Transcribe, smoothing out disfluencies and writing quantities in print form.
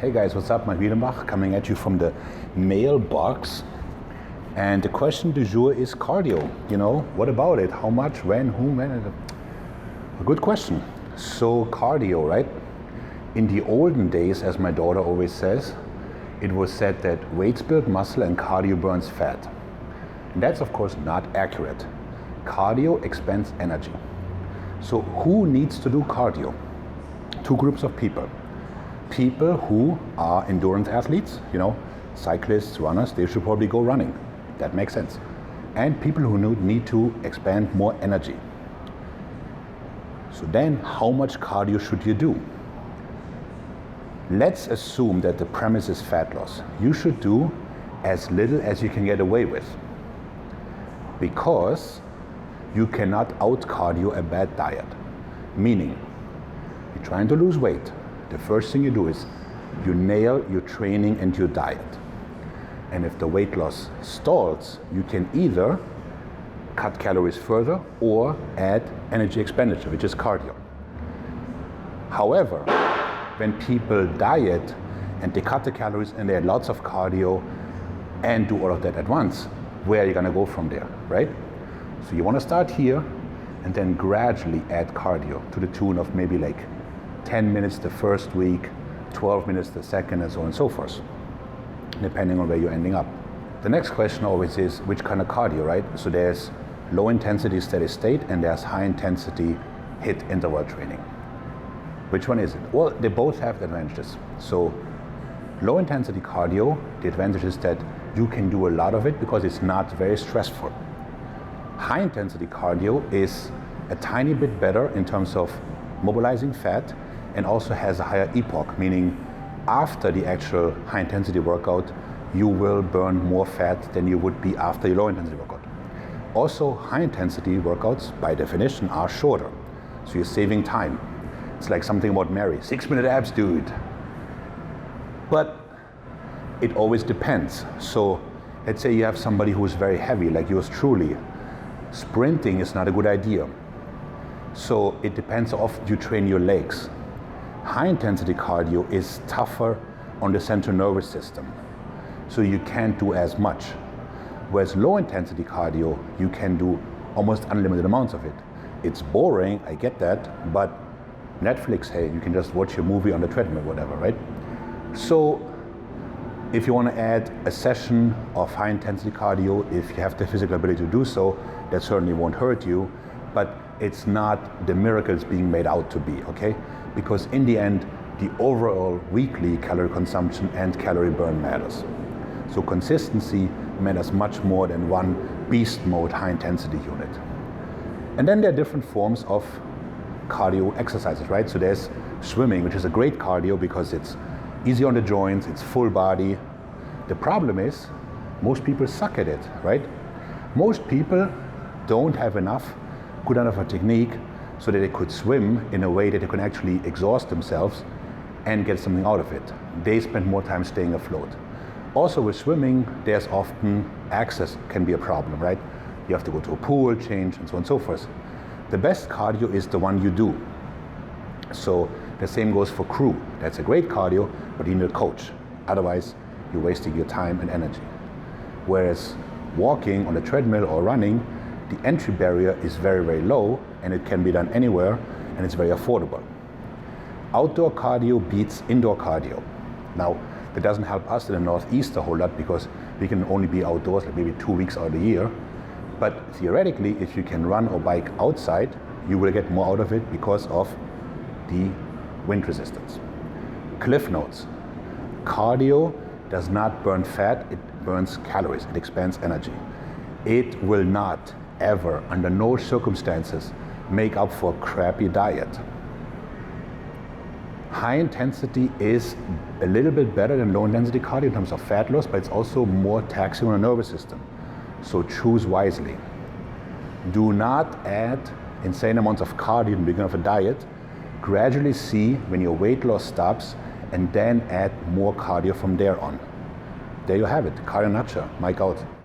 Hey guys, what's up? Maik Wiedenbach coming at you from the mailbox. And the question du jour is cardio. You know, what about it? How much, when, whom, when? A good question. So cardio, right? In the olden days, as my daughter always says, it was said that weights build muscle and cardio burns fat. And that's of course not accurate. Cardio expends energy. So who needs to do cardio? Two groups of people. People who are endurance athletes, you know, cyclists, runners, they should probably go running. That makes sense. And people who need to expend more energy. So then, how much cardio should you do? Let's assume that the premise is fat loss. You should do as little as you can get away with. Because you cannot out-cardio a bad diet. Meaning, you're trying to lose weight. The first thing you do is you nail your training and your diet. And if the weight loss stalls, you can either cut calories further or add energy expenditure, which is cardio. However, when people diet and they cut the calories and they add lots of cardio and do all of that at once, where are you going to go from there, right? So you want to start here and then gradually add cardio to the tune of maybe like 10 minutes the first week, 12 minutes the second, and so on and so forth, depending on where you're ending up. The next question always is, which kind of cardio, right? So there's low intensity steady state and there's high intensity HIIT interval training. Which one is it? Well, they both have advantages. So low intensity cardio, the advantage is that you can do a lot of it because it's not very stressful. High intensity cardio is a tiny bit better in terms of mobilizing fat and also has a higher epoch, meaning after the actual high intensity workout, you will burn more fat than you would be after your low intensity workout. Also, high intensity workouts by definition are shorter, so you're saving time. It's like something about Mary, 6-minute abs, dude. But it always depends. So let's say you have somebody who is very heavy, like yours truly. Sprinting is not a good idea. So it depends how often you train your legs. High intensity cardio is tougher on the central nervous system. So you can't do as much. Whereas low intensity cardio, you can do almost unlimited amounts of it. It's boring, I get that, but Netflix, hey, you can just watch your movie on the treadmill, whatever, right? So if you want to add a session of high intensity cardio, if you have the physical ability to do so, that certainly won't hurt you, but it's not the miracle it's being made out to be, okay? Because in the end, the overall weekly calorie consumption and calorie burn matters. So consistency matters much more than one beast mode high intensity unit. And then there are different forms of cardio exercises, right? So there's swimming, which is a great cardio because it's easy on the joints, it's full body. The problem is, most people suck at it, right? Most people don't have good enough a technique so that they could swim in a way that they can actually exhaust themselves and get something out of it. They spend more time staying afloat. Also with swimming, there's often access can be a problem, right? You have to go to a pool, change, and so on and so forth. The best cardio is the one you do. So the same goes for crew. That's a great cardio, but you need a coach. Otherwise, you're wasting your time and energy. Whereas walking on a treadmill or running, the entry barrier is very, very low and it can be done anywhere and it's very affordable. Outdoor cardio beats indoor cardio. Now, that doesn't help us in the Northeast a whole lot because we can only be outdoors like maybe 2 weeks out of the year. But theoretically, if you can run or bike outside, you will get more out of it because of the wind resistance. Cliff notes. Cardio does not burn fat, it burns calories, it expends energy. It will not ever, under no circumstances, make up for a crappy diet. High intensity is a little bit better than low intensity cardio in terms of fat loss, but it's also more taxing on the nervous system. So choose wisely. Do not add insane amounts of cardio in the beginning of a diet. Gradually see when your weight loss stops and then add more cardio from there on. There you have it. Cardio in a nutshell. Maik out.